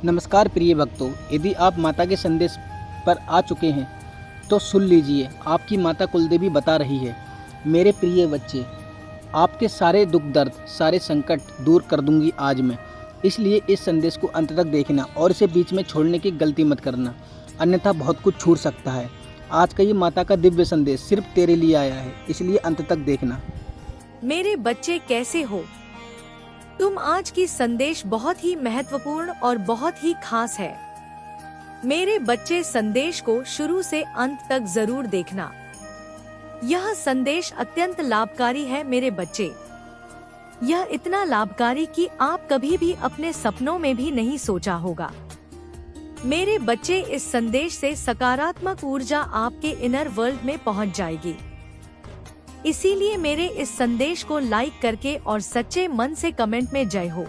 नमस्कार प्रिय भक्तों, यदि आप माता के संदेश पर आ चुके हैं तो सुन लीजिए। आपकी माता कुलदेवी बता रही है, मेरे प्रिय बच्चे, आपके सारे दुख दर्द, सारे संकट दूर कर दूंगी आज मैं। इसलिए इस संदेश को अंत तक देखना और इसे बीच में छोड़ने की गलती मत करना, अन्यथा बहुत कुछ छूट सकता है। आज का ये माता का दिव्य संदेश सिर्फ तेरे लिए आया है, इसलिए अंत तक देखना। मेरे बच्चे कैसे हो तुम? आज की संदेश बहुत ही महत्वपूर्ण और बहुत ही खास है। मेरे बच्चे, संदेश को शुरू से अंत तक जरूर देखना। यह संदेश अत्यंत लाभकारी है मेरे बच्चे। यह इतना लाभकारी कि आप कभी भी अपने सपनों में भी नहीं सोचा होगा। मेरे बच्चे, इस संदेश से सकारात्मक ऊर्जा आपके इनर वर्ल्ड में पहुंच जाएगी। इसीलिए मेरे इस संदेश को लाइक करके और सच्चे मन से कमेंट में जय हो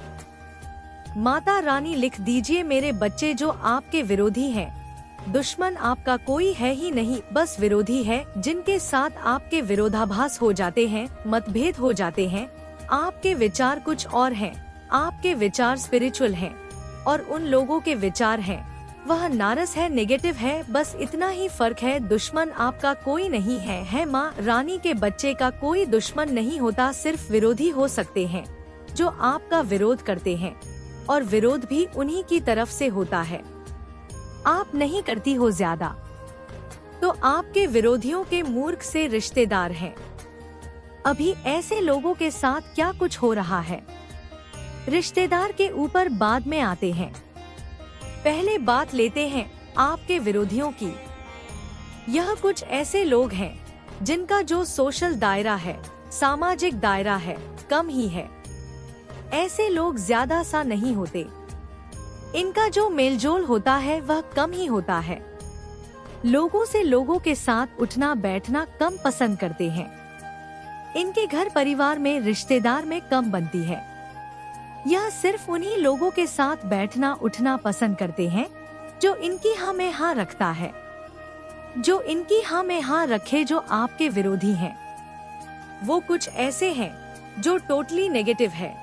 माता रानी लिख दीजिए। मेरे बच्चे, जो आपके विरोधी हैं, दुश्मन आपका कोई है ही नहीं, बस विरोधी है जिनके साथ आपके विरोधाभास हो जाते हैं, मतभेद हो जाते हैं। आपके विचार कुछ और हैं, आपके विचार स्पिरिचुअल हैं और उन लोगों के विचार हैं वह नारस है, नेगेटिव है। बस इतना ही फर्क है। दुश्मन आपका कोई नहीं है माँ रानी के बच्चे का कोई दुश्मन नहीं होता, सिर्फ विरोधी हो सकते हैं जो आपका विरोध करते हैं, और विरोध भी उन्हीं की तरफ से होता है। आप नहीं करती हो ज्यादा, तो आपके विरोधियों के मूर्ख से रिश्तेदार हैं। अभी ऐसे लोगों के साथ क्या कुछ हो रहा है, रिश्तेदार के ऊपर बाद में आते हैं। पहले बात लेते हैं आपके विरोधियों की। यह कुछ ऐसे लोग हैं जिनका जो सोशल दायरा है, सामाजिक दायरा है, कम ही है। ऐसे लोग ज्यादा सा नहीं होते। इनका जो मेलजोल होता है वह कम ही होता है। लोगों से लोगों के साथ उठना बैठना कम पसंद करते हैं। इनके घर परिवार में, रिश्तेदार में कम बनती है। यह सिर्फ उन्हीं लोगों के साथ बैठना उठना पसंद करते हैं जो इनकी हाँ में हाँ रखता है, जो इनकी हाँ में हाँ रखे। जो आपके विरोधी हैं वो कुछ ऐसे हैं जो टोटली नेगेटिव है,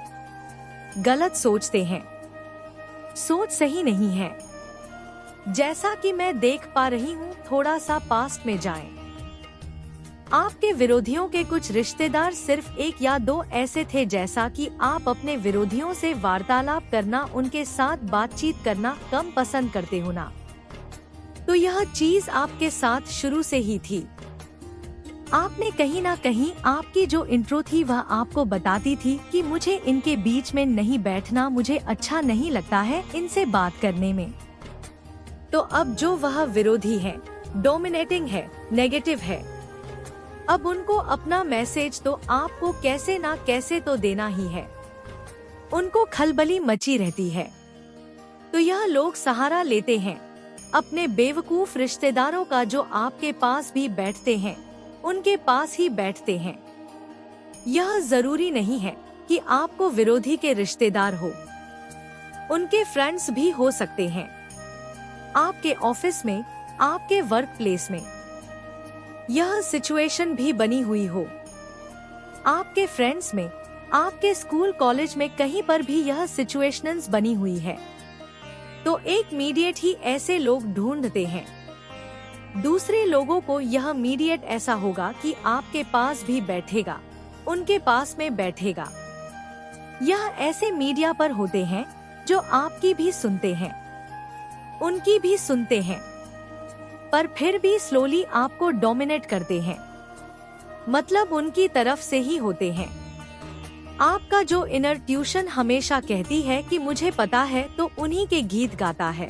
गलत सोचते हैं, सोच सही नहीं है। जैसा कि मैं देख पा रही हूँ, थोड़ा सा पास्ट में जाएं। आपके विरोधियों के कुछ रिश्तेदार सिर्फ एक या दो ऐसे थे, जैसा कि आप अपने विरोधियों से वार्तालाप करना, उनके साथ बातचीत करना कम पसंद करते हो ना। तो यह चीज आपके साथ शुरू से ही थी। आपने कहीं ना कहीं, आपकी जो इंट्रो थी वह आपको बताती थी कि मुझे इनके बीच में नहीं बैठना, मुझे अच्छा नहीं लगता है इनसे बात करने में। तो अब जो वह विरोधी है, डोमिनेटिंग है, नेगेटिव है, अब उनको अपना मैसेज तो आपको कैसे ना कैसे तो देना ही है। उनको खलबली मची रहती है। तो यह लोग सहारा लेते हैं अपने बेवकूफ रिश्तेदारों का, जो आपके पास भी बैठते हैं, उनके पास ही बैठते हैं। यह जरूरी नहीं है कि आपको विरोधी के रिश्तेदार हो, उनके फ्रेंड्स भी हो सकते हैं। आपके ऑफिस में, आपके वर्क प्लेस में यह सिचुएशन भी बनी हुई हो, आपके फ्रेंड्स में, आपके स्कूल कॉलेज में, कहीं पर भी यह सिचुएशंस बनी हुई है, तो एक मीडिएट ही ऐसे लोग ढूंढते हैं। दूसरे लोगों को यह मीडिएट ऐसा होगा कि आपके पास भी बैठेगा, उनके पास में बैठेगा। यह ऐसे मीडिया पर होते हैं जो आपकी भी सुनते हैं, उनकी भी सुनते हैं, पर फिर भी स्लोली आपको डोमिनेट करते हैं, मतलब उनकी तरफ से ही होते हैं। आपका जो इनर ट्यूशन हमेशा कहती है कि मुझे पता है तो उन्हीं के गीत गाता है,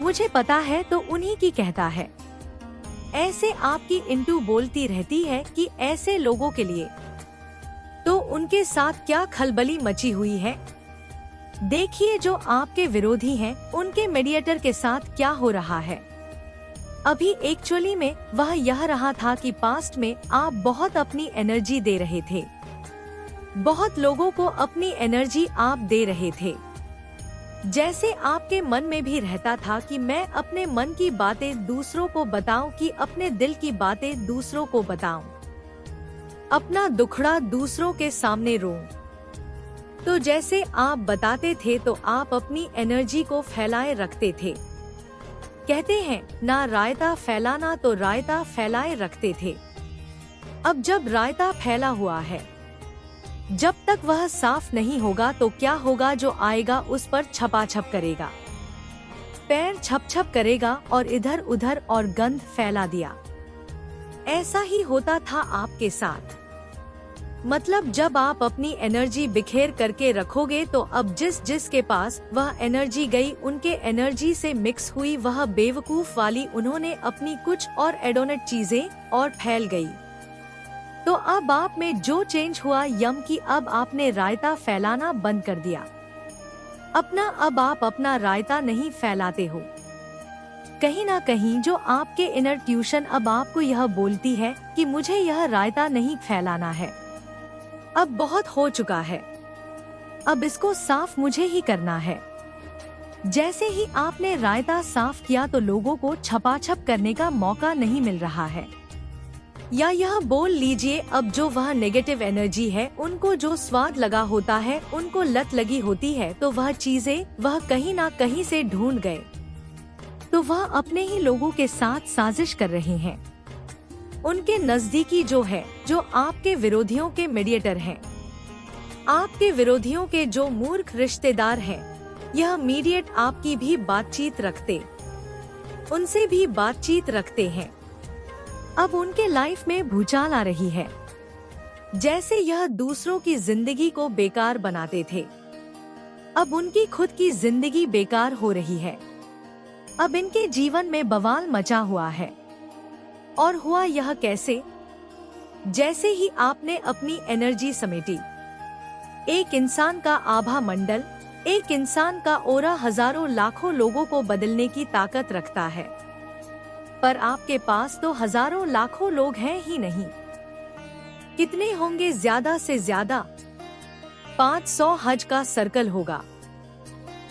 मुझे पता है तो उन्हीं की कहता है। ऐसे आपकी इंटू बोलती रहती है कि ऐसे लोगों के लिए तो उनके साथ क्या खलबली मची हुई है। देखिए, जो आपके विरोधी हैं, उनके मीडिएटर के साथ क्या हो रहा है। अभी एक्चुअली में वह यह रहा था कि पास्ट में आप बहुत अपनी एनर्जी दे रहे थे, बहुत लोगों को अपनी एनर्जी आप दे रहे थे। जैसे आपके मन में भी रहता था कि मैं अपने मन की बातें दूसरों को बताऊं, कि अपने दिल की बातें दूसरों को बताऊं, अपना दुखड़ा दूसरों के सामने रोऊं। तो जैसे आप बताते थे तो आप अपनी एनर्जी को फैलाए रखते थे। कहते हैं ना रायता फैलाना तो रायता फैलाए रखते थे। अब जब रायता फैला हुआ है, जब तक वह साफ नहीं होगा तो क्या होगा, जो आएगा उस पर छपाछप करेगा, पैर छप छप करेगा और इधर उधर और गंध फैला दिया। ऐसा ही होता था आपके साथ। मतलब जब आप अपनी एनर्जी बिखेर करके रखोगे तो अब जिस जिस के पास वह एनर्जी गई, उनके एनर्जी से मिक्स हुई वह बेवकूफ वाली, उन्होंने अपनी कुछ और एडोनेट चीजें और फैल गई। तो अब आप में जो चेंज हुआ यम की, अब आपने रायता फैलाना बंद कर दिया। अब आप अपना रायता नहीं फैलाते हो। कहीं ना कहीं जो आपके इनर ट्यूशन अब आपको यह बोलती है कि मुझे यह रायता नहीं फैलाना है, अब बहुत हो चुका है, अब इसको साफ मुझे ही करना है। जैसे ही आपने रायता साफ किया तो लोगों को छपाछप करने का मौका नहीं मिल रहा है। या यह बोल लीजिए, अब जो वह नेगेटिव एनर्जी है, उनको जो स्वाद लगा होता है, उनको लत लगी होती है, तो वह चीजें वह कहीं ना कहीं से ढूंढ गए, तो वह अपने ही लोगों के साथ साजिश कर रहे हैं। उनके नजदीकी जो है, जो आपके विरोधियों के मीडिएटर हैं, आपके विरोधियों के जो मूर्ख रिश्तेदार हैं, यह मीडिएट आपकी भी बातचीत रखते, उनसे भी बातचीत रखते हैं। अब उनके लाइफ में भूचाल आ रही है। जैसे यह दूसरों की जिंदगी को बेकार बनाते थे, अब उनकी खुद की जिंदगी बेकार हो रही है। अब इनके जीवन में बवाल मचा हुआ है। और हुआ यह कैसे? जैसे ही आपने अपनी एनर्जी समेटी, एक इंसान का आभा मंडल, एक इंसान का ओरा हजारों लाखों लोगों को बदलने की ताकत रखता है, पर आपके पास तो हजारों लाखों लोग हैं ही नहीं। कितने होंगे? ज्यादा से ज्यादा 500 हज का सर्कल होगा।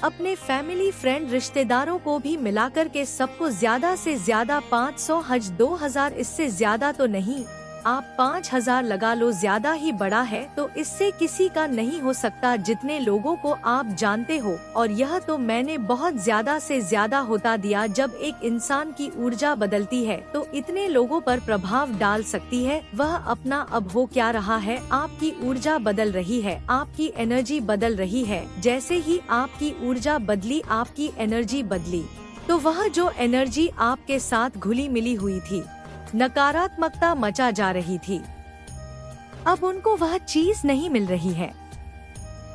अपने फैमिली फ्रेंड रिश्तेदारों को भी मिलाकर के सबको ज्यादा से ज्यादा 500 हज, 2000, इससे ज्यादा तो नहीं। आप 5000 लगा लो, ज्यादा ही बड़ा है, तो इससे किसी का नहीं हो सकता जितने लोगों को आप जानते हो। और यह तो मैंने बहुत ज्यादा से ज्यादा होता दिया। जब एक इंसान की ऊर्जा बदलती है तो इतने लोगों पर प्रभाव डाल सकती है। वह अपना अब हो क्या रहा है, आपकी ऊर्जा बदल रही है, आपकी एनर्जी बदल रही है। जैसे ही आपकी ऊर्जा बदली, आपकी एनर्जी बदली, तो वह जो एनर्जी आपके साथ घुली मिली हुई थी, नकारात्मकता मचा जा रही थी, अब उनको वह चीज नहीं मिल रही है।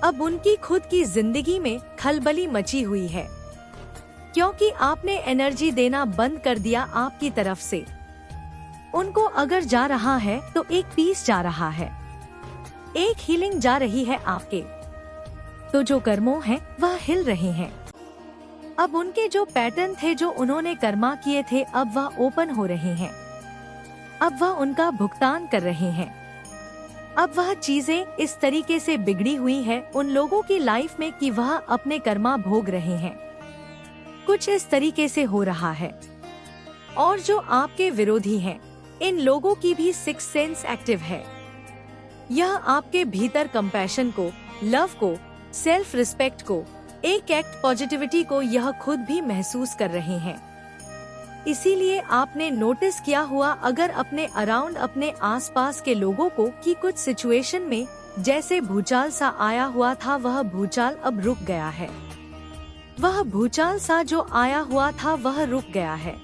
अब उनकी खुद की जिंदगी में खलबली मची हुई है, क्योंकि आपने एनर्जी देना बंद कर दिया आपकी तरफ से। उनको अगर जा रहा है तो एक पीस जा रहा है, एक हीलिंग जा रही है आपके, तो जो कर्मों हैं वह हिल रहे हैं। अब उनके जो पैटर्न थे, जो उन्होंने कर्मा किए थे, अब वह ओपन हो रहे हैं। अब वह उनका भुगतान कर रहे हैं। अब वह चीजें इस तरीके से बिगड़ी हुई है उन लोगों की लाइफ में कि वह अपने कर्मा भोग रहे हैं। कुछ इस तरीके से हो रहा है। और जो आपके विरोधी हैं, इन लोगों की भी सिक्स सेंस एक्टिव है। यह आपके भीतर कंपैशन को, लव को, सेल्फ रिस्पेक्ट को, एक एक्ट पॉजिटिविटी को यह खुद भी महसूस कर रहे हैं। इसीलिए आपने नोटिस किया हुआ, अगर अपने अराउंड, अपने आसपास के लोगों को, कि कुछ सिचुएशन में जैसे भूचाल सा आया हुआ था, वह भूचाल अब रुक गया है। वह भूचाल सा जो आया हुआ था वह रुक गया है।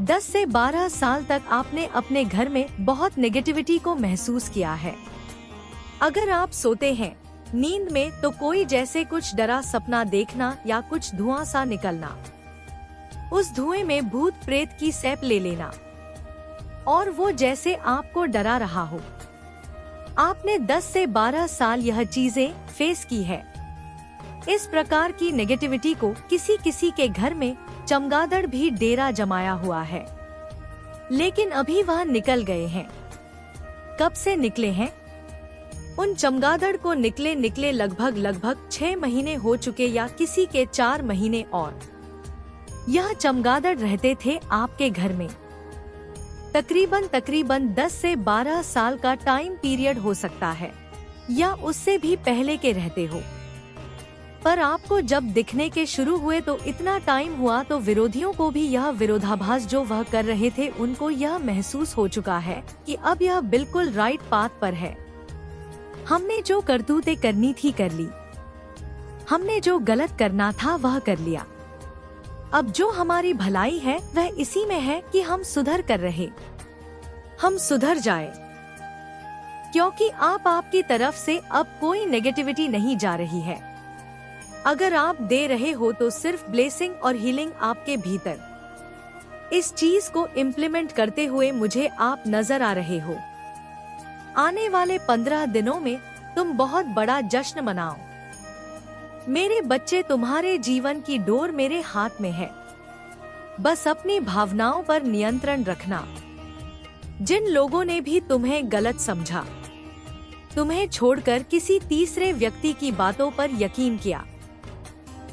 10 से 12 साल तक आपने अपने घर में बहुत नेगेटिविटी को महसूस किया है। अगर आप सोते हैं नींद में तो कोई जैसे कुछ डरा सपना देखना या कुछ धुआं सा निकलना, उस धुएं में भूत प्रेत की सैप ले लेना और वो जैसे आपको डरा रहा हो। आपने 10 से 12 साल यह चीजें फेस की है। इस प्रकार की नेगेटिविटी को किसी किसी के घर में चमगादड़ भी डेरा जमाया हुआ है, लेकिन अभी वह निकल गए हैं। कब से निकले हैं? उन चमगादड़ को निकले लगभग 6 महीने हो चुके, या किसी के 4 महीने। और यह चमगादड़ रहते थे आपके घर में तकरीबन 10 से 12 साल का टाइम पीरियड हो सकता है। या उससे भी पहले के रहते हो। पर आपको जब दिखने के शुरू हुए तो इतना टाइम हुआ तो विरोधियों को भी यह विरोधाभास जो वह कर रहे थे उनको यह महसूस हो चुका है कि अब यह बिल्कुल राइट पाथ पर है। हमने जो करतूतें करनी थी कर ली, हमने जो गलत करना था वह कर लिया। अब जो हमारी भलाई है वह इसी में है कि हम सुधर कर रहे, हम सुधर जाए, क्योंकि आपकी तरफ से अब कोई नेगेटिविटी नहीं जा रही है। अगर आप दे रहे हो तो सिर्फ ब्लेसिंग और हीलिंग आपके भीतर। इस चीज को इम्प्लीमेंट करते हुए मुझे आप नजर आ रहे हो। आने वाले 15 दिनों में तुम बहुत बड़ा जश्न मनाओ। मेरे बच्चे, तुम्हारे जीवन की डोर मेरे हाथ में है। बस अपनी भावनाओं पर नियंत्रण रखना। जिन लोगों ने भी तुम्हें गलत समझा, तुम्हें छोड़कर किसी तीसरे व्यक्ति की बातों पर यकीन किया,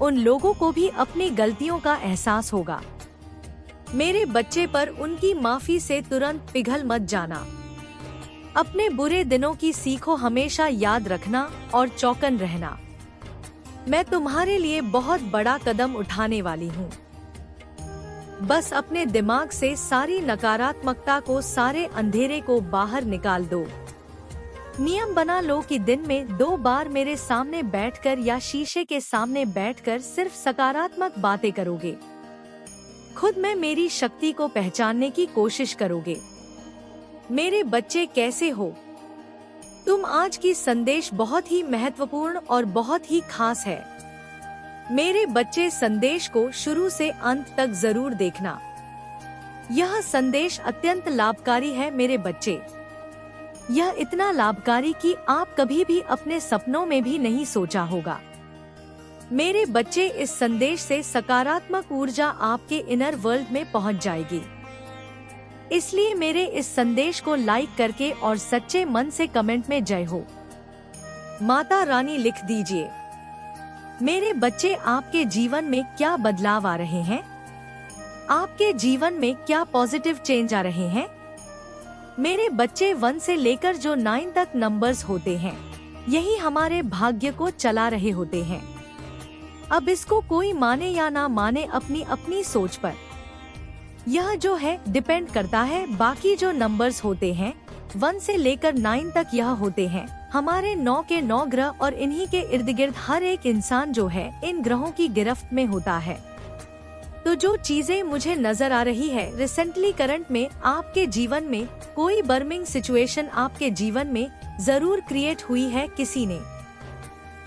उन लोगों को भी अपनी गलतियों का एहसास होगा। मेरे बच्चे, पर उनकी माफी से तुरंत पिघल मत जाना। अपने बुरे दिनों की सीखो हमेशा याद रखना और चौकन रहना। मैं तुम्हारे लिए बहुत बड़ा कदम उठाने वाली हूँ। बस अपने दिमाग से सारी नकारात्मकता को, सारे अंधेरे को बाहर निकाल दो। नियम बना लो कि दिन में 2 बार मेरे सामने बैठकर या शीशे के सामने बैठकर सिर्फ सकारात्मक बातें करोगे। खुद में मेरी शक्ति को पहचानने की कोशिश करोगे। मेरे बच्चे, कैसे हो तुम? आज की संदेश बहुत ही महत्वपूर्ण और बहुत ही खास है। मेरे बच्चे, संदेश को शुरू से अंत तक जरूर देखना। यह संदेश अत्यंत लाभकारी है मेरे बच्चे। यह इतना लाभकारी कि आप कभी भी अपने सपनों में भी नहीं सोचा होगा। मेरे बच्चे, इस संदेश से सकारात्मक ऊर्जा आपके इनर वर्ल्ड में पहुंच जाएगी। इसलिए मेरे इस संदेश को लाइक करके और सच्चे मन से कमेंट में जय हो माता रानी लिख दीजिए। मेरे बच्चे, आपके जीवन में क्या बदलाव आ रहे हैं? आपके जीवन में क्या पॉजिटिव चेंज आ रहे हैं? मेरे बच्चे, 1 से लेकर जो 9 तक नंबर्स होते हैं, यही हमारे भाग्य को चला रहे होते हैं। अब इसको कोई माने या ना माने, अपनी अपनी सोच पर यह जो है डिपेंड करता है। बाकी जो नंबर्स होते हैं 1 से लेकर 9 तक, यह होते हैं हमारे 9 के 9 ग्रह, और इन्हीं के इर्द गिर्द हर एक इंसान जो है इन ग्रहों की गिरफ्त में होता है। तो जो चीजें मुझे नजर आ रही है रिसेंटली करंट में, आपके जीवन में कोई बर्मिंग सिचुएशन आपके जीवन में जरूर क्रिएट हुई है। किसी ने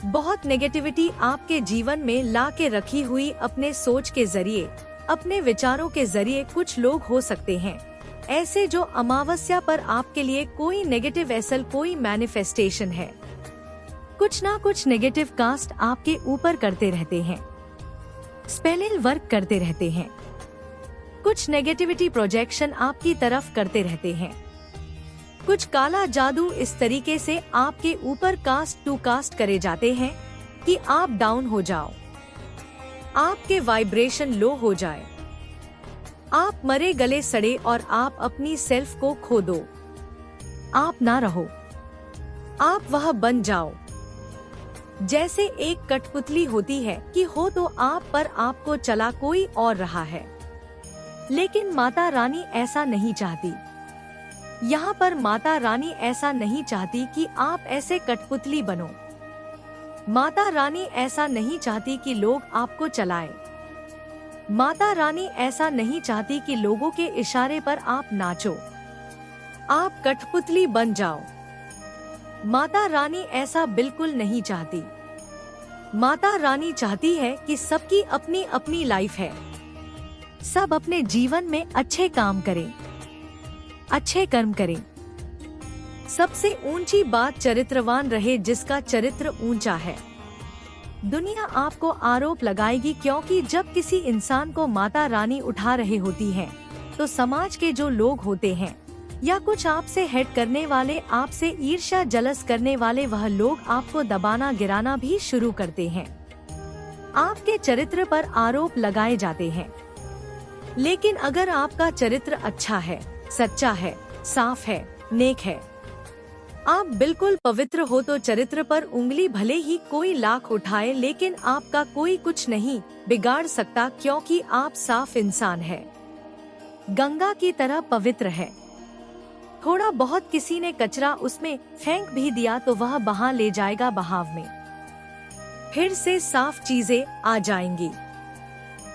बहुत नेगेटिविटी आपके जीवन में ला के रखी हुई, अपने सोच के जरिए, अपने विचारों के जरिए। कुछ लोग हो सकते हैं ऐसे जो अमावस्या पर आपके लिए कोई नेगेटिव एसल, कोई मैनिफेस्टेशन है। कुछ ना कुछ नेगेटिव कास्ट आपके ऊपर करते रहते हैं, स्पेलिंग वर्क करते रहते हैं, कुछ नेगेटिविटी प्रोजेक्शन आपकी तरफ करते रहते हैं। कुछ काला जादू इस तरीके से आपके ऊपर कास्ट टू कास्ट करे जाते हैं कि आप डाउन हो जाओ, आपके वाइब्रेशन लो हो जाए, आप मरे गले सड़े और आप अपनी सेल्फ को खो दो। आप ना रहो, आप वह बन जाओ जैसे एक कठपुतली होती है कि हो तो आप पर, आपको चला कोई और रहा है। लेकिन माता रानी ऐसा नहीं चाहती। यहाँ पर माता रानी ऐसा नहीं चाहती कि आप ऐसे कठपुतली बनो। माता रानी ऐसा नहीं चाहती कि लोग आपको चलाएं। माता रानी ऐसा नहीं चाहती कि लोगों के इशारे पर आप नाचो, आप कठपुतली बन जाओ। माता रानी ऐसा बिल्कुल नहीं चाहती। माता रानी चाहती है कि सबकी अपनी अपनी लाइफ है, सब अपने जीवन में अच्छे काम करें, अच्छे कर्म करें। सबसे ऊंची बात चरित्रवान रहे, जिसका चरित्र ऊंचा है। दुनिया आपको आरोप लगाएगी, क्योंकि जब किसी इंसान को माता रानी उठा रहे होती है तो समाज के जो लोग होते हैं या कुछ आपसे हेट करने वाले, आपसे ईर्ष्या जलस करने वाले, वह लोग आपको दबाना गिराना भी शुरू करते हैं। आपके चरित्र पर आरोप लगाए जाते हैं। लेकिन अगर आपका चरित्र अच्छा है, सच्चा है, साफ है, नेक है, आप बिल्कुल पवित्र हो, तो चरित्र पर उंगली भले ही कोई लाख उठाए, लेकिन आपका कोई कुछ नहीं बिगाड़ सकता, क्योंकि आप साफ इंसान है, गंगा की तरह पवित्र है। थोड़ा बहुत किसी ने कचरा उसमें फेंक भी दिया तो वह बहा ले जाएगा बहाव में, फिर से साफ चीजें आ जाएंगी।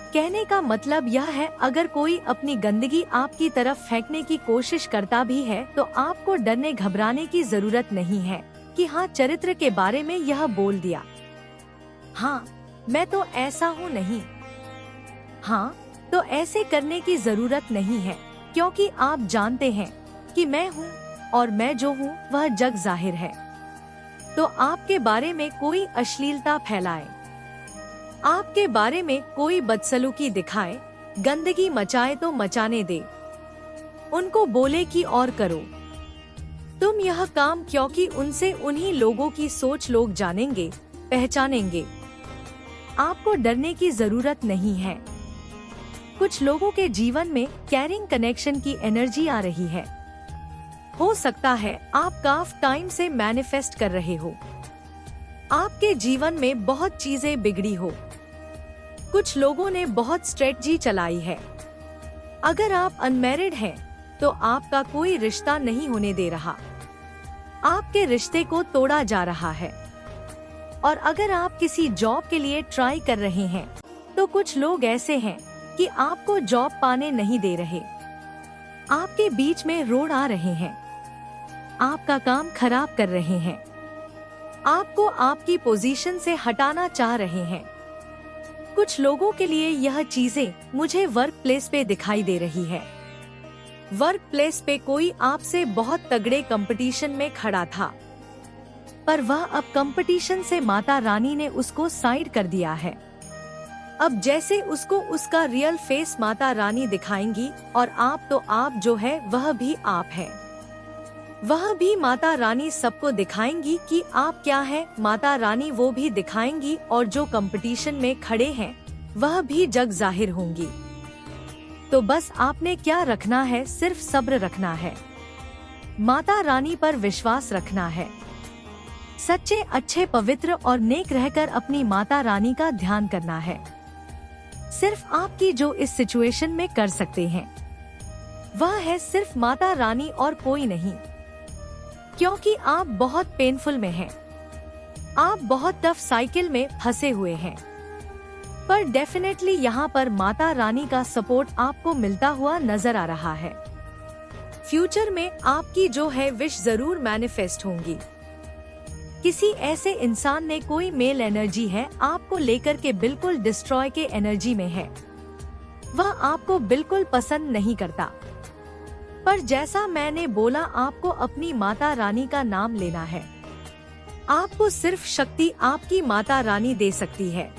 कहने का मतलब यह है, अगर कोई अपनी गंदगी आपकी तरफ फेंकने की कोशिश करता भी है तो आपको डरने घबराने की जरूरत नहीं है कि हाँ, चरित्र के बारे में यह बोल दिया, हाँ मैं तो ऐसा हूँ नहीं, हाँ तो ऐसे करने की जरूरत नहीं है, क्योंकि आप जानते हैं कि मैं हूँ और मैं जो हूँ वह जग जाहिर है। तो आपके बारे में कोई अश्लीलता फैलाए, आपके बारे में कोई बदसलूकी दिखाए, गंदगी मचाए तो मचाने दे, उनको बोले कि और करो तुम यह काम, क्योंकि उनसे उन्हीं लोगों की सोच लोग जानेंगे, पहचानेंगे। आपको डरने की जरूरत नहीं है। कुछ लोगों के जीवन में कैरिंग कनेक्शन की एनर्जी आ रही है। हो सकता है आप काफी टाइम से मैनिफेस्ट कर रहे हो, आपके जीवन में बहुत चीजें बिगड़ी हो, कुछ लोगों ने बहुत स्ट्रेटजी चलाई है। अगर आप अनमैरिड हैं, तो आपका कोई रिश्ता नहीं होने दे रहा, आपके रिश्ते को तोड़ा जा रहा है। और अगर आप किसी जॉब के लिए ट्राई कर रहे हैं, तो कुछ लोग ऐसे हैं कि आपको जॉब पाने नहीं दे रहे, आपके बीच में रोड आ रहे हैं, आपका काम खराब कर रहे हैं, आपको आपकी पोजीशन से हटाना चाह रहे हैं। कुछ लोगों के लिए यह चीजें मुझे वर्क प्लेस पे दिखाई दे रही है। वर्क प्लेस पे कोई आपसे बहुत तगड़े कंपटीशन में खड़ा था, पर वह अब कंपटीशन से माता रानी ने उसको साइड कर दिया है। अब जैसे उसको उसका रियल फेस माता रानी दिखाएंगी, और आप तो आप जो है वह भी आप है, वह भी माता रानी सबको दिखाएंगी कि आप क्या है। माता रानी वो भी दिखाएंगी, और जो कंपटीशन में खड़े हैं वह भी जग जाहिर होंगी। तो बस आपने क्या रखना है, सिर्फ सब्र रखना है, माता रानी पर विश्वास रखना है, सच्चे अच्छे पवित्र और नेक रहकर अपनी माता रानी का ध्यान करना है। सिर्फ आपकी जो इस सिचुएशन में कर सकते हैं वह है सिर्फ माता रानी और कोई नहीं, क्योंकि आप बहुत पेनफुल में हैं, आप बहुत टफ साइकिल में फंसे हुए हैं, पर डेफिनेटली यहाँ पर माता रानी का सपोर्ट आपको मिलता हुआ नजर आ रहा है। फ्यूचर में आपकी जो है विश जरूर मैनिफेस्ट होंगी। किसी ऐसे इंसान ने कोई मेल एनर्जी है आपको लेकर के बिल्कुल डिस्ट्रॉय के एनर्जी में है, वह आपको बिल्कुल पसंद नहीं करता, पर जैसा मैंने बोला आपको अपनी माता रानी का नाम लेना है। आपको सिर्फ शक्ति आपकी माता रानी दे सकती है,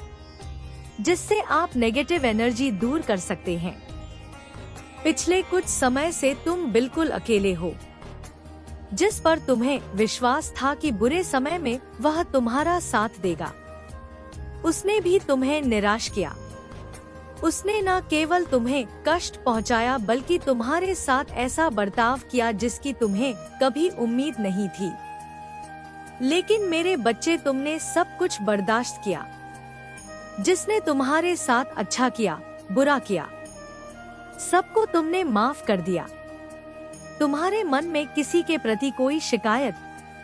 जिससे आप नेगेटिव एनर्जी दूर कर सकते हैं। पिछले कुछ समय से तुम बिल्कुल अकेले हो, जिस पर तुम्हें विश्वास था कि बुरे समय में वह तुम्हारा साथ देगा, उसने भी तुम्हें निराश किया। उसने न केवल तुम्हें कष्ट पहुंचाया, बल्कि तुम्हारे साथ ऐसा बर्ताव किया जिसकी तुम्हें कभी उम्मीद नहीं थी। लेकिन मेरे बच्चे, तुमने सब कुछ बर्दाश्त किया। जिसने तुम्हारे साथ अच्छा किया, बुरा किया, सबको तुमने माफ कर दिया। तुम्हारे मन में किसी के प्रति कोई शिकायत,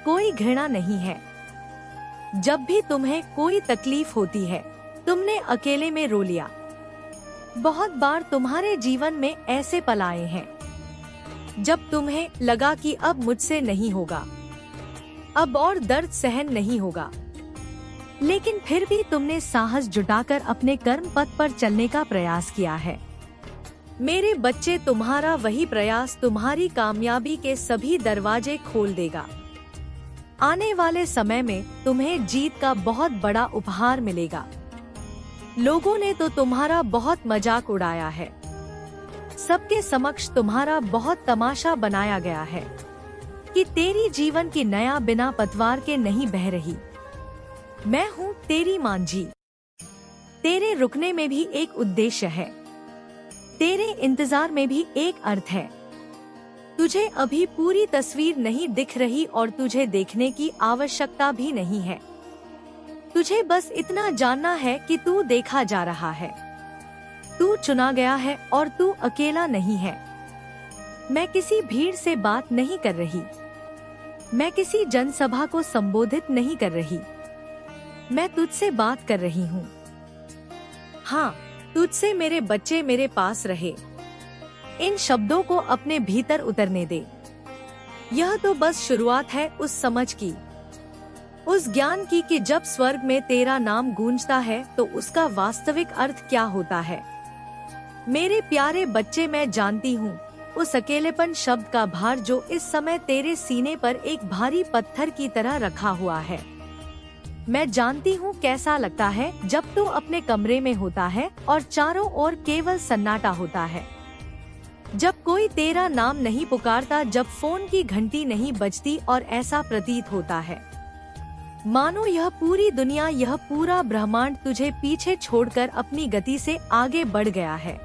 कोई घृणा नहीं है। जब भी तुम्हें कोई तकलीफ होती है, तुमने अकेले में रो लिया। बहुत बार तुम्हारे जीवन में ऐसे पल आए हैं जब तुम्हें लगा कि अब मुझसे नहीं होगा, अब और दर्द सहन नहीं होगा, लेकिन फिर भी तुमने साहस जुटाकर अपने कर्म पथ पर चलने का प्रयास किया है। मेरे बच्चे, तुम्हारा वही प्रयास तुम्हारी कामयाबी के सभी दरवाजे खोल देगा। आने वाले समय में तुम्हें जीत का बहुत बड़ा उपहार मिलेगा। लोगों ने तो तुम्हारा बहुत मजाक उड़ाया है, सबके समक्ष तुम्हारा बहुत तमाशा बनाया गया है कि तेरी जीवन की नया बिना पतवार के नहीं बह रही। मैं हूँ तेरी मांझी। तेरे रुकने में भी एक उद्देश्य है, तेरे इंतजार में भी एक अर्थ है। तुझे अभी पूरी तस्वीर नहीं दिख रही और तुझे देखने की आवश्यकता भी नहीं है। तुझे बस इतना जानना है कि तू देखा जा रहा है, तू चुना गया है और तू अकेला नहीं है। मैं किसी भीड़ से बात नहीं कर रही, मैं किसी जनसभा को संबोधित नहीं कर रही, मैं तुझसे बात कर रही हूँ। हाँ, तुझसे मेरे बच्चे मेरे पास रहे। इन शब्दों को अपने भीतर उतरने दे। यह तो बस शुरुआत है उस समझ की, उस ज्ञान की कि जब स्वर्ग में तेरा नाम गूंजता है तो उसका वास्तविक अर्थ क्या होता है। मेरे प्यारे बच्चे, मैं जानती हूँ उस अकेलेपन शब्द का भार जो इस समय तेरे सीने पर एक भारी पत्थर की तरह रखा हुआ है। मैं जानती हूँ कैसा लगता है जब तू अपने कमरे में होता है और चारों ओर केवल सन्नाटा होता है, जब कोई तेरा नाम नहीं पुकारता, जब फोन की घंटी नहीं बजती और ऐसा प्रतीत होता है मानो यह पूरी दुनिया, यह पूरा ब्रह्मांड तुझे पीछे छोड़कर अपनी गति से आगे बढ़ गया है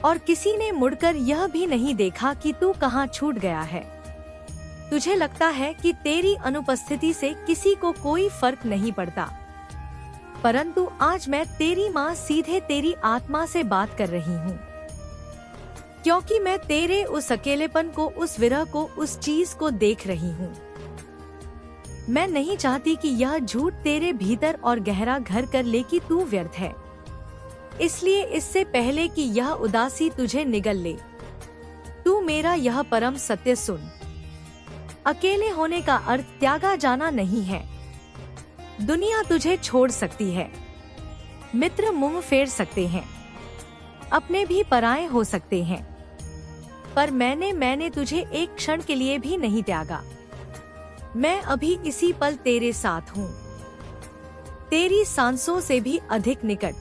और किसी ने मुड़कर यह भी नहीं देखा कि तू कहाँ छूट गया है। तुझे लगता है कि तेरी अनुपस्थिति से किसी को कोई फर्क नहीं पड़ता, परंतु आज मैं तेरी माँ सीधे तेरी आत्मा से बात कर रही हूँ, क्योंकि मैं तेरे उस अकेलेपन को, उस विरह को, उस चीज को देख रही हूँ। मैं नहीं चाहती कि यह झूठ तेरे भीतर और गहरा घर कर ले कि तू व्यर्थ है। इसलिए इससे पहले कि यह उदासी तुझे निगल ले, तू मेरा यह परम सत्य सुन। अकेले होने का अर्थ त्यागा जाना नहीं है। दुनिया तुझे छोड़ सकती है, मित्र मुंह फेर सकते हैं, अपने भी पराये हो सकते हैं, पर मैंने तुझे एक क्षण के लिए भी नहीं त्यागा। मैं अभी इसी पल तेरे साथ हूँ, तेरी सांसों से भी अधिक निकट,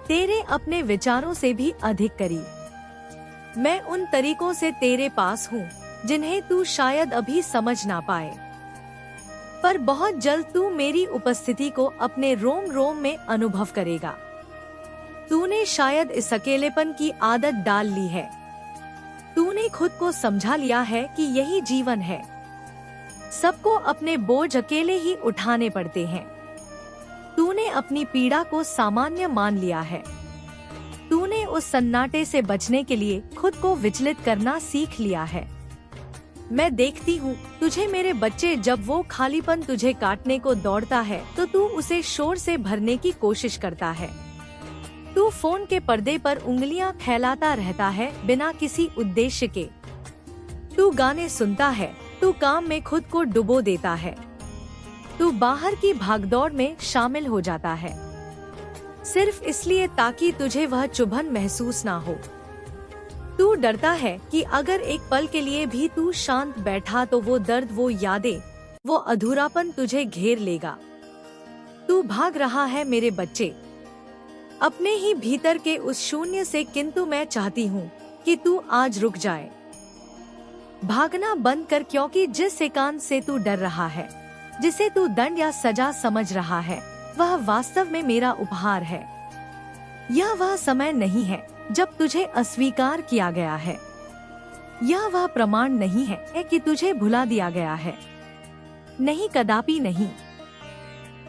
तेरे अपने विचारों से भी अधिक करीब। मैं उन तरीकों से तेरे पास हूँ जिन्हें तू शायद अभी समझ ना पाए, पर बहुत जल्द तू मेरी उपस्थिति को अपने रोम रोम में अनुभव करेगा। तूने शायद इस अकेलेपन की आदत डाल ली है, तूने खुद को समझा लिया है कि यही जीवन है, सबको अपने बोझ अकेले ही उठाने पड़ते हैं। तूने अपनी पीड़ा को सामान्य मान लिया है, तूने उस सन्नाटे से बचने के लिए खुद को विचलित करना सीख लिया है। मैं देखती हूँ तुझे मेरे बच्चे, जब वो खालीपन तुझे काटने को दौड़ता है तो तू उसे शोर से भरने की कोशिश करता है। तू फोन के पर्दे पर उंगलियां फैलाता रहता है बिना किसी उद्देश्य के। तू गाने सुनता है, तू काम में खुद को डुबो देता है, तू बाहर की भागदौड़ में शामिल हो जाता है, सिर्फ इसलिए ताकि तुझे वह चुभन महसूस ना हो। तू डरता है कि अगर एक पल के लिए भी तू शांत बैठा तो वो दर्द, वो यादें, वो अधूरापन तुझे घेर लेगा। तू भाग रहा है मेरे बच्चे, अपने ही भीतर के उस शून्य से, किंतु मैं चाहती हूँ कि तू आज रुक जाए। भागना बंद कर, क्योंकि जिस एकांत से तू डर रहा है, जिसे तू दंड या सजा समझ रहा है, वह वास्तव में मेरा उपहार है। यह वह समय नहीं है जब तुझे अस्वीकार किया गया है, यह वह प्रमाण नहीं है कि तुझे भुला दिया गया है। नहीं, कदापि नहीं।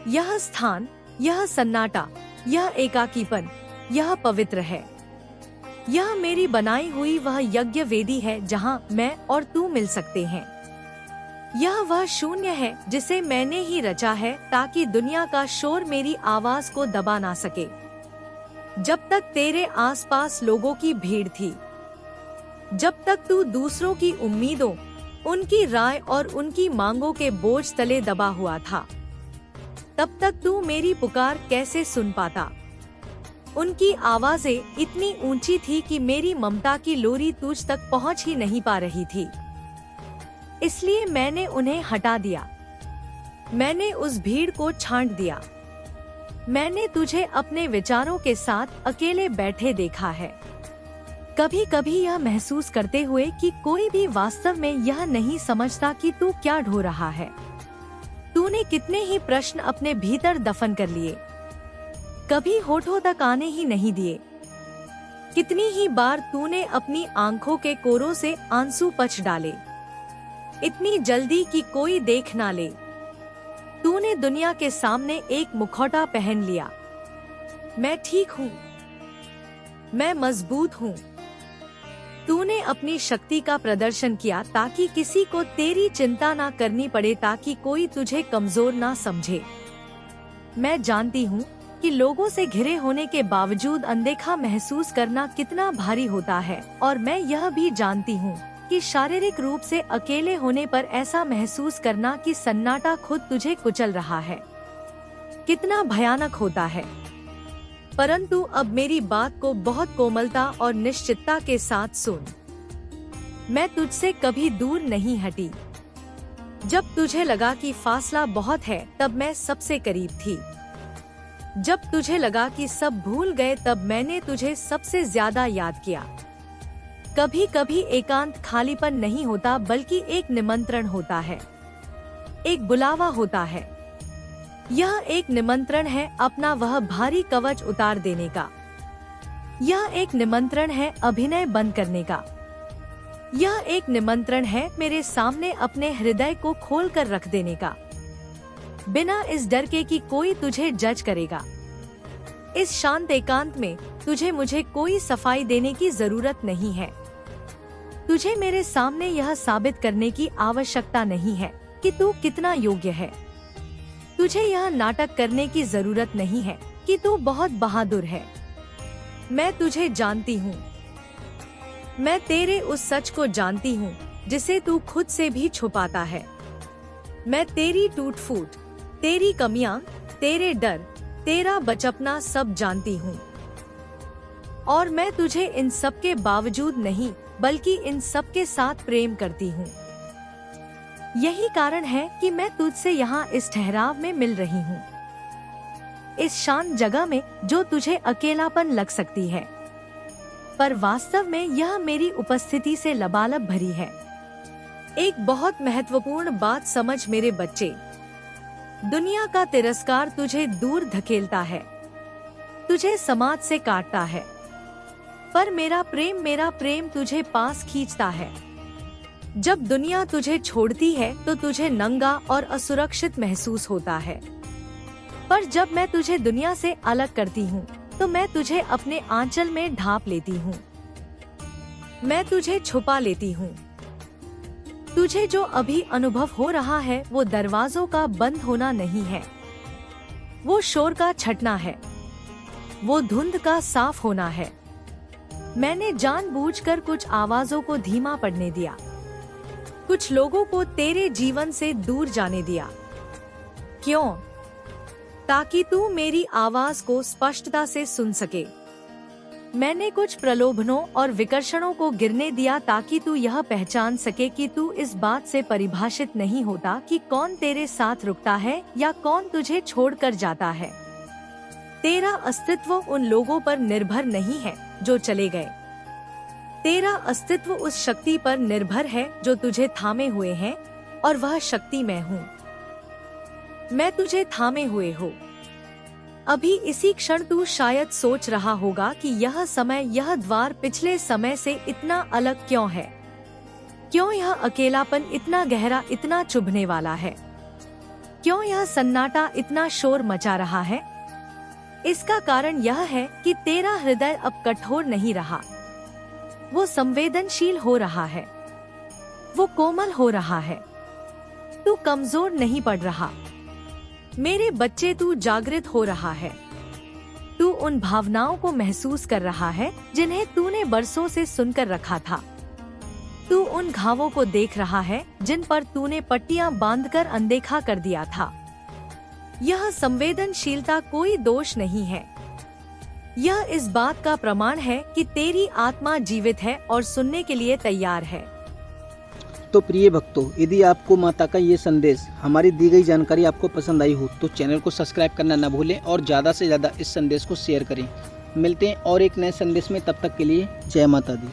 यह स्थान, यह सन्नाटा, यह एकाकीपन, यह पवित्र है। यह मेरी बनाई हुई वह यज्ञ वेदी है जहाँ मैं और तू मिल सकते हैं। यह वह शून्य है जिसे मैंने ही रचा है ताकि दुनिया का शोर मेरी आवाज को दबा ना सके। जब तक तेरे आसपास लोगों की भीड़ थी, जब तक तू दूसरों की उम्मीदों, उनकी राय और उनकी मांगों के बोझ तले दबा हुआ था, तब तक तू मेरी पुकार कैसे सुन पाता? उनकी आवाजें इतनी ऊंची थी कि मेरी ममता की लोरी तुझ तक पहुंच ही नहीं पा रही थी। इसलिए मैंने उन्हें हटा दिया, मैंने उस भीड़ को छांट दिया। मैंने तुझे अपने विचारों के साथ अकेले बैठे देखा है, कभी कभी यह महसूस करते हुए कि कोई भी वास्तव में यह नहीं समझता कि तू क्या ढो रहा है। तूने कितने ही प्रश्न अपने भीतर दफन कर लिए, कभी होठों तक आने ही नहीं दिए। कितनी ही बार तूने अपनी आंखों के कोरों से आंसू पच डाले, इतनी जल्दी कि कोई देख ना ले। तूने दुनिया के सामने एक मुखौटा पहन लिया। मैं ठीक हूँ, मैं मजबूत हूँ। तूने अपनी शक्ति का प्रदर्शन किया ताकि किसी को तेरी चिंता ना करनी पड़े, ताकि कोई तुझे कमजोर ना समझे। मैं जानती हूँ कि लोगों से घिरे होने के बावजूद अनदेखा महसूस करना कितना भारी होता है, और मैं यह भी जानती हूँ कि शारीरिक रूप से अकेले होने पर ऐसा महसूस करना कि सन्नाटा खुद तुझे कुचल रहा है कितना भयानक होता है। परंतु अब मेरी बात को बहुत कोमलता और निश्चितता के साथ सुन। मैं तुझसे कभी दूर नहीं हटी। जब तुझे लगा कि फासला बहुत है, तब मैं सबसे करीब थी। जब तुझे लगा कि सब भूल गए, तब मैंने तुझे सबसे ज्यादा याद किया। कभी कभी एकांत खालीपन नहीं होता, बल्कि एक निमंत्रण होता है, एक बुलावा होता है। यह एक निमंत्रण है अपना वह भारी कवच उतार देने का। यह एक निमंत्रण है अभिनय बंद करने का। यह एक निमंत्रण है मेरे सामने अपने हृदय को खोल कर रख देने का, बिना इस डर के कि कोई तुझे जज करेगा। इस शांत एकांत में तुझे मुझे कोई सफाई देने की जरूरत नहीं है। तुझे मेरे सामने यह साबित करने की आवश्यकता नहीं है कि तू कितना योग्य है। तुझे यह नाटक करने की जरूरत नहीं है कि तू बहुत बहादुर है। मैं तुझे जानती हूँ। मैं तेरे उस सच को जानती हूँ जिसे तू खुद से भी छुपाता है। मैं तेरी टूट फूट, तेरी कमियां, तेरे डर, तेरा बचपना सब जानती हूँ। और मैं तुझे इन सब के बावजूद नहीं, बल्कि इन सब के साथ प्रेम करती हूँ। यही कारण है कि मैं तुझसे यहाँ इस ठहराव में मिल रही हूँ, इस शांत जगह में जो तुझे अकेलापन लग सकती है, पर वास्तव में यह मेरी उपस्थिति से लबालब भरी है। एक बहुत महत्वपूर्ण बात समझ मेरे बच्चे, दुनिया का तिरस्कार तुझे दूर धकेलता है, तुझे समाज से काटता है, पर मेरा प्रेम तुझे पास खींचता है। जब दुनिया तुझे छोड़ती है तो तुझे नंगा और असुरक्षित महसूस होता है, पर जब मैं तुझे दुनिया से अलग करती हूँ तो मैं तुझे अपने आंचल में ढांप लेती हूँ। मैं तुझे छुपा लेती हूँ। तुझे जो अभी अनुभव हो रहा है वो दरवाजों का बंद होना नहीं है, वो शोर का छटना है, वो धुंध का साफ होना है। मैंने जानबूझकर कुछ आवाजों को धीमा पड़ने दिया, कुछ लोगों को तेरे जीवन से दूर जाने दिया। क्यों? ताकि तू मेरी आवाज को स्पष्टता से सुन सके। मैंने कुछ प्रलोभनों और विकर्षणों को गिरने दिया ताकि तू यह पहचान सके कि तू इस बात से परिभाषित नहीं होता कि कौन तेरे साथ रुकता है या कौन तुझे छोड़कर जाता है। तेरा अस्तित्व उन लोगों पर निर्भर नहीं है जो चले गए। तेरा अस्तित्व उस शक्ति पर निर्भर है जो तुझे थामे हुए हैं, और वह शक्ति मैं हूँ। मैं तुझे थामे हुए हो। अभी इसी क्षण तू शायद सोच रहा होगा कि यह समय, यह द्वार पिछले समय से इतना अलग क्यों है? क्यों यह अकेलापन इतना गहरा, इतना चुभने वाला है? क्यों यह सन्नाटा इतना शोर मचा रहा है? इसका कारण यह है कि तेरा हृदय अब कठोर नहीं रहा, वो संवेदनशील हो रहा है, वो कोमल हो रहा है। तू कमजोर नहीं पड़ रहा मेरे बच्चे, तू जागृत हो रहा है। तू उन भावनाओं को महसूस कर रहा है जिन्हें तूने बरसों से सुनकर रखा था। तू उन घावों को देख रहा है जिन पर तूने पट्टियां बांधकर अनदेखा कर दिया था। यह संवेदनशीलता कोई दोष नहीं है, यह इस बात का प्रमाण है कि तेरी आत्मा जीवित है और सुनने के लिए तैयार है। तो प्रिय भक्तों, यदि आपको माता का ये संदेश, हमारी दी गई जानकारी आपको पसंद आई हो तो चैनल को सब्सक्राइब करना न भूलें और ज़्यादा से ज़्यादा इस संदेश को शेयर करें। मिलते हैं और एक नए संदेश में, तब तक के लिए जय माता दी।